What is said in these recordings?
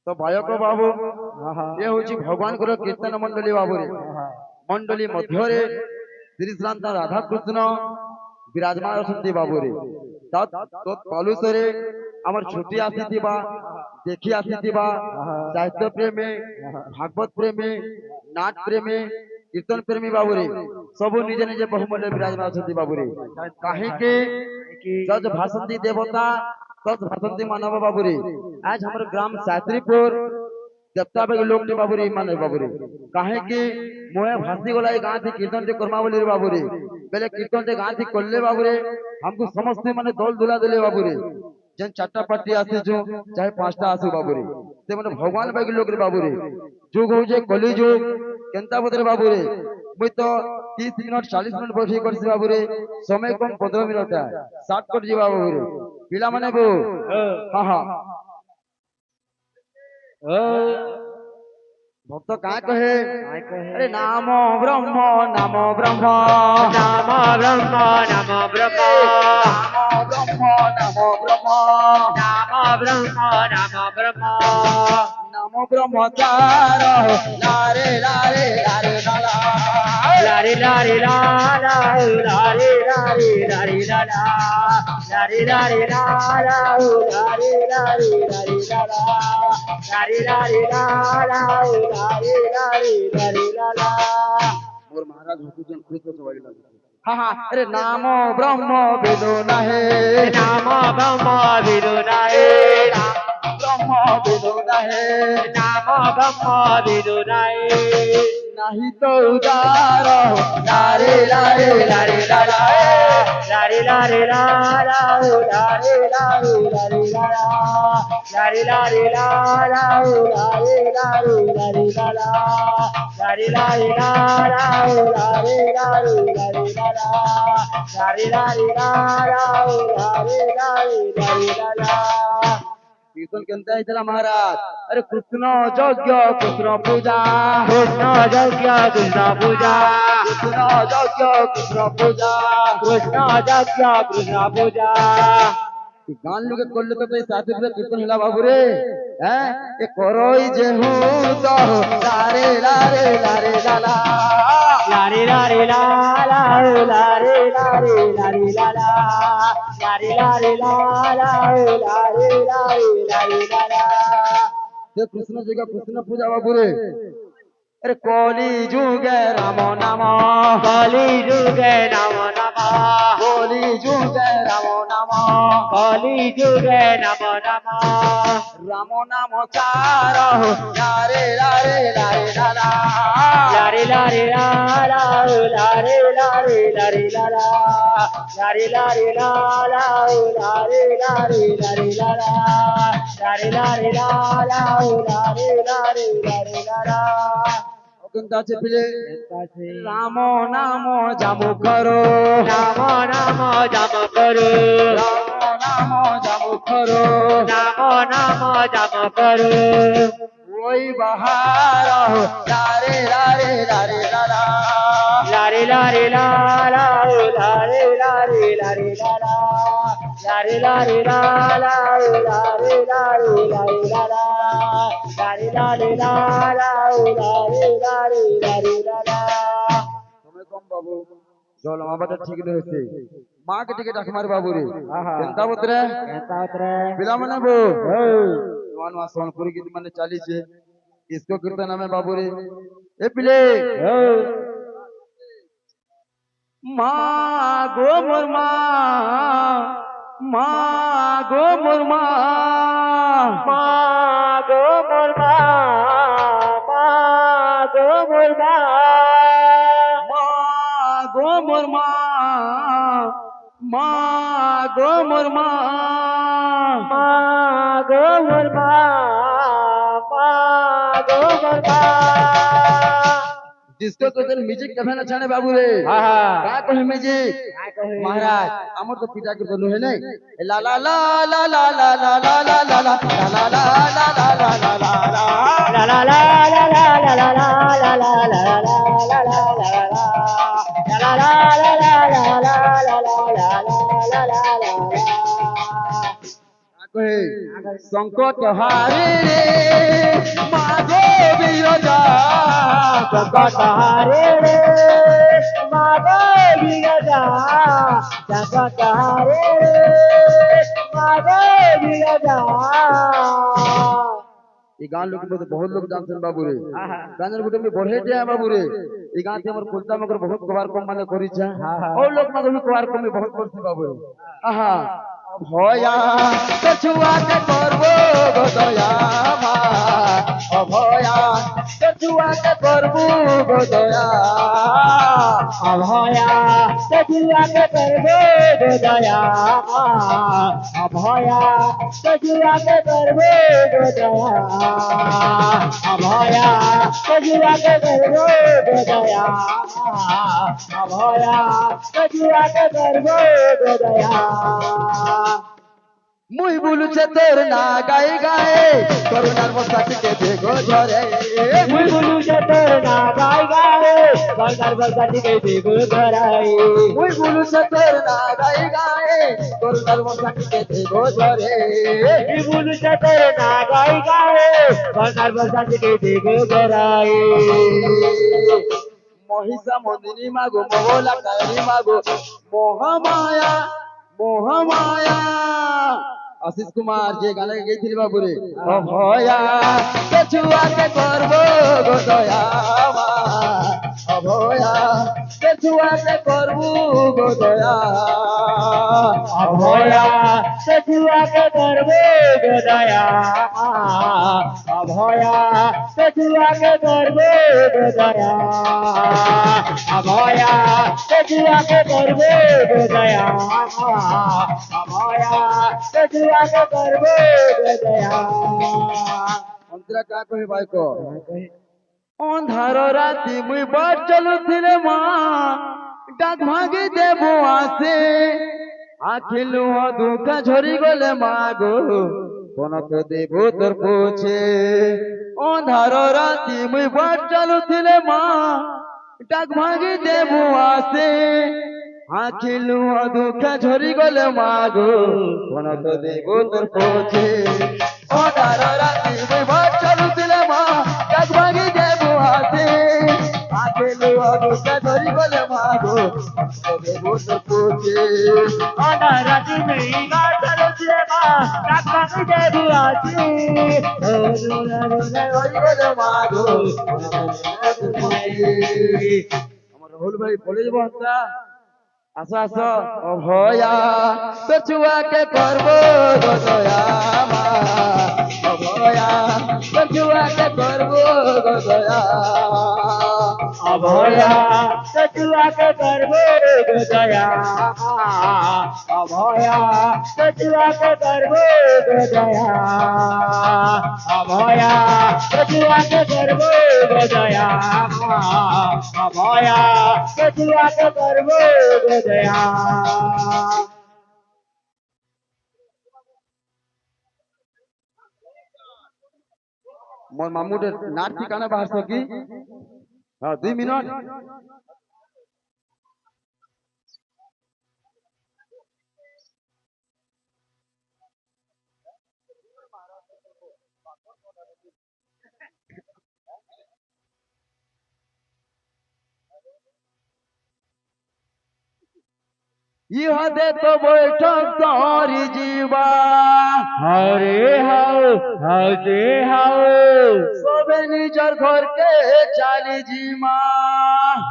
तो गायक बाबू ये हूँ भगवान कीर्तन मंडली बाबू मंडली मध्य श्री श्रांत राधा कृष्ण विराजमान अच्छा बाबू तलुषे आम छुट्टी आसी देखी आसी साहित्य प्रेमी भागवत प्रेमी नाट प्रेमी कीर्तन प्रेमी बाबू सब निजे निजे बहुमूल्य विराजमान अच्छा बाबू कहीं जज भाषंती देवता तज भाषंती मानव बाबू आज हमारे ग्राम सात्रीपुर देवता बेग लोग बाबू मान बाबू कहीं कि मुहे भासी गला गाँ थी कीर्तन कर्मा बोली बाबू बेले कीर्तन गाँ थी कले बाबू हमको समस्त माने दल दुला दिले बाबू जेन चार्टा पार्टी आसी चाहे पांचटा आसू बाबू से मैंने भगवान बेग लोग बाबू जुग हो कली जुग केन्ता बदले बाबू मुई तो 30 मिनट 40 मिनट बैठी कर बाबू समय कम 15 मिनट सात कट जी बाबू पिला माने बो हाँ हाँ भक्त क्या कहे अरे नाम ब्रह्म नाम ब्रह्म नाम ब्रह्म नाम ब्रह्म नाम ब्रह्म नाम ब्रह्म नाम ब्रह्म नाम ब्रह्म नाम ब्रह्मचार लारे लारे लारे लाला लारे लारे लाला लारे लारे लारे लाला लारे लारे लाला लारे लारे लारे लाला लारे लारे लाला लारे लारे लारे लाला मोर महाराज हुकुजन खुश हो वाली हाँ हाँ अरे नाम ब्रह्म बिनु नहे नाम ब्रह्म बिनु नहे ब्रह्म बिनु नहे नाम ब्रह्म बिनु नहे नहीं तो उदार लारे लारे लारे लाला लारे लारे लाला लारे लारे लारे लाला लारे लारे लाला लारे लारे लारे लाला लारे लारे लाला लारे लारे लारे लाला लारे लारे लाला लारे लारे लारे लाला कीर्तन केनता है महाराज अरे कृष्ण यज्ञ कृष्ण पूजा कृष्ण यज्ञ कृष्ण पूजा कृष्ण यज्ञ कृष्ण पूजा कृष्ण यज्ञ कृष्ण पूजा गान लोग करले तो साथी रे कीर्तन हिला बाबू रे हैं ए करोई जे हूं तो लारे लारे लारे लाला लारे लारे लाला लारे लारे लारे लाला लारे लारे लाला लारे लारे लारे लाला ये कृष्ण जी का कृष्ण पूजा बाबू रे अरे कोली जुगे राम नाम कली जुगे नम नम कोली जुगे राम नाम कली जुगे नम नम राम नाम चार लारे लारे लारे लाला लारे लारे लाला लारे लारे लारे लाला लारे लारे लाला लारे लारे लारे लाला लारे लारे लाला लारे लारे लारे लाला केनता छे पिले राम नाम जामु करो नाम नाम जप करो राम नाम जामु करो नाम नाम जप करो वही बहार लारे लारे लारे लाला लारे लारे लाला लारे लारे लारे लाला लारे लारे लाला लारे लारे लारे लाला लारे लारे लाला लारे लारे लारे लाला समय कम बाबू चल আমাদের ঠিক হইছে মা কে টিকে ডাক মার বাবু রে কেনতা বতরে বিলা মানে বো নওয়ান মা সোনপুরি গীত মানে চালিছে इसको कीर्तन में बाबू रे ए पिले माँ गो मुरमा माँ गो मुरमा गो मुर्मा गो मुर्मा माँ गो मुरमा माँ गो मुरमा गो मुर्मा गो मुर्मा जिसको तो दिल म्यूजिक कभे न छाने बाबू रे का कहे म्यूजिक महाराज हमर तो पिता के बोलू है नहीं ला ला ला ला ला ला ला ला ला ला ला ला ला ला ला ला ला ला la la la la la la la la la la la la la la la la संकट हारे रे संकटहारे रे मागो बिरजा संकटहारे रे मागो बिरजा এই গান লোক বহুত লোক জানছেন বাবু রে গানের গুটে আমি বড়ে দিয়া বাবু রে এই গানতে আমার কুলতা মগর বহুত কবার কম মানে করিছে ও লোক মগর কবার কম বহুত করছে বাবু রে আহা ভয়া কছুয়াকে করব গো দয়া মা অভয়া কছুয়াকে করব গো দয়া अभया सजुआके करबे गो दया अभया सजुआके करबे गो दया अभया सजुआके करबे गो दया अभया सजुआके करबे गो दया মুই বলুছে তোর না গায়ে গায়ে করুণার মশাটিকে দেখো ঝরে मुई बोलू जे तोर ना गाय गाए बलदार बलदार के देगो धराई মুই বলুছে তোর না গায়ে গায়ে করুণার মশাটিকে দেখো ঝরে मुई बोलू जे तोर ना गाय गाए बलदार बलदार के देगो धराई মহিষা মন্দিনী মাগো মহলা কালী মাগো মোহমায়া মোহমায়া আশিস কুমার যে গানে গেছিল বাবু রে অভয়া কেছুয়াকে করব গো দয়া মা অভয়া কেছুয়াকে করব গো দয়া अभया सजुआके करबे गो दया अभया सजुआके करबे गो दया अभया सजुआके करबे गो दया अभया सजुआके करबे गो दया অন্তরা কা কহে বাইকো অন্ধার রাতি মুই বাট চলুছিলে মা ডাক ভাঙি দেব আসে আখিলু দুঃখ ঝরি গলে মাগো কনক দেব তোর পুছে অন্ধার রাতি মুই বাট চলুছিলে মা ডাক ভাঙি দেব আসে আখিলু দুঃখ ঝরি গলে মাগো কনক দেব তোর পুছে অন্ধার রাতি মুই বাট চলুছিলে মা ডাক ভাঙি দেব আসে আখিলু দুঃখ ঝরি গলে মাগো কনক দেব তোর পুছে राती में गाड़ चलो जेबा काका की देबू आजी আমার রাহুল ভাই বলে যাব আচ্ছা আসো আসো অভয়া কছুয়াকে করব গো দয়া মা অভয়া কছুয়াকে করব গো দয়া अभया सजुआके करबे गो दया अभया सजुआके करबे गो दया अभया सजुआके करबे गो दया अभया सजुआके करबे गो दया মোর মামুদের নাট ঠিকানা বাহার কি হ্যাঁ 2 মিনিট ইহাদে তো বৈঠক তরি জীবা हरे हाउ हजे हाउ সবে নিজের ঘরকে চালি জিমা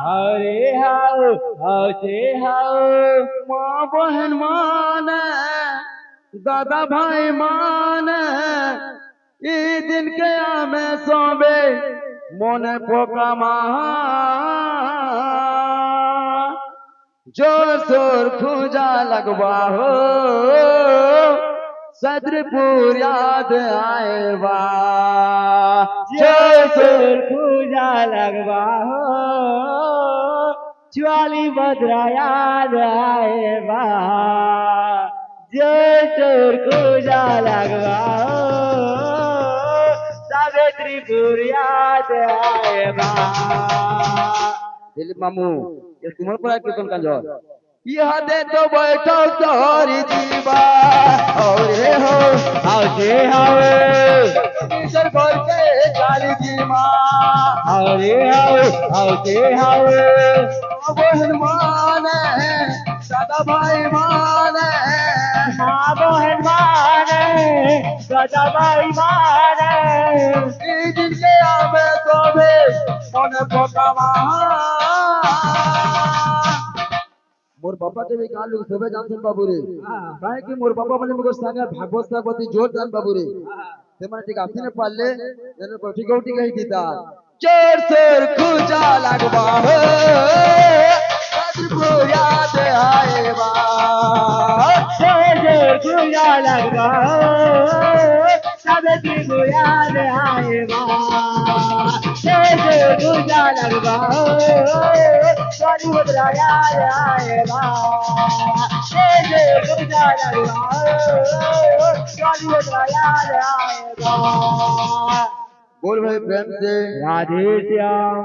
हरे हाउ हजे हाउ মা বহন মানে দাদা ভাই মানে এই দিন কে আমি সবে মনে পোকা মা जोर शोर खुजा लगवा हो सदरपुर याद आएवा जोर शोर पूजा लगवा हो ज्वाली भद्रा याद आए बा जोर शोर पूजा लगवा हो सावित्रीपुर याद आए बा दिलीप मामू ये तुम्हारे पर कीर्तन का जोर यह दे तो बैठो तोरी जीवा और हो हजे हाउ किशोर गोर के काली जी माँ हरे हरे हरे वो हनुमान है दादा भाई मान है माँ बहन माने दादा भाई माने जिनके आमे तो भी मन पोकावा मोर बापा के भी गाल लोग सुबह जानते बाबू रे काहे कि मोर बापा मैंने मुझे संगे भागवत सागवती जोर जान बाबू रे ते मैंने ठीक आपने पाले जने कोठी कोठी कही दीता चोर चोर खुजा लगवा हो को याद आए बा जोर गुया लगवा सब की याद आएगा जोर गुया लगवा सारी बदला याद आएगा जोर गुया लगवा सारी बदला याद आएगा बोल भाई प्रेम से राधे श्याम।